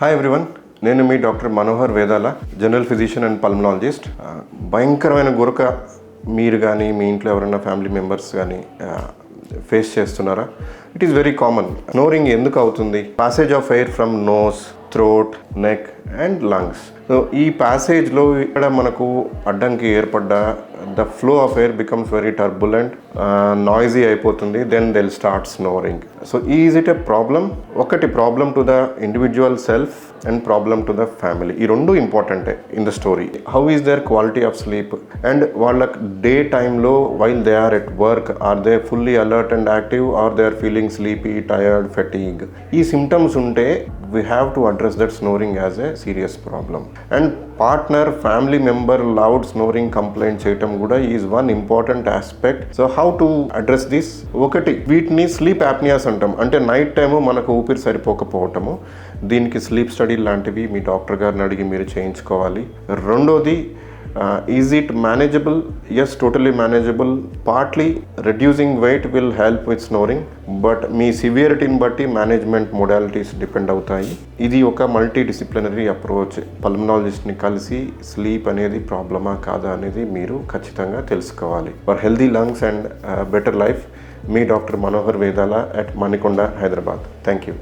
Hi everyone, నేను మీ doctor Manohar వేదాల, general physician and pulmonologist. భయంకరమైన గురక మీరు కానీ మీ ఇంట్లో ఎవరైనా ఫ్యామిలీ మెంబర్స్ కానీ ఫేస్ చేస్తున్నారా? It is very common. Snoring ఎందుకు అవుతుంది? Passage of air from nose, throat, neck and lungs. So ఈ ప్యాసేజ్లో ఇక్కడ మనకు అడ్డంకి ఏర్పడ్డ the flow of air becomes very turbulent, noisy అయిపోతుంది. Then they'll start snoring. So is it a problem? ఒకటి problem to the individual self and problem to the family. ఈ రెండు ఇంపార్టెంటే in the story. How is there quality of sleep? And వాళ్ళకి day టైంలో while they are at work, are they fully alert and active, are they are feeling sleepy, tired, fatigue? ఈ symptoms ఉంటే we have to address that snoring as a serious problem. And partner, family member loud snoring complaint చేయటం కూడా is one important aspect. So how to address this? ఒకటి, వీటిని sleep యాప్నియాస్ అంటాం. అంటే night time మనకు ఊపిరి సరిపోకపోవటము. దీనికి స్లీప్ స్టడీ లాంటివి మీ డాక్టర్ గారిని అడిగి మీరు చేయించుకోవాలి. రెండోది, is it manageable? Yes, totally manageable. Partly reducing weight will help with snoring, but మీ సివియరిటీని బట్టి మేనేజ్మెంట్ మోడాలిటీస్ డిపెండ్ అవుతాయి. ఇది ఒక మల్టీ డిసిప్లినరీ అప్రోచ్. పల్మనాలజిస్ట్ని కలిసి స్లీప్ అనేది ప్రాబ్లమా కాదా అనేది మీరు ఖచ్చితంగా తెలుసుకోవాలి. For healthy lungs and better life, మీ doctor Manohar Vedala at Manikonda, Hyderabad. Thank you.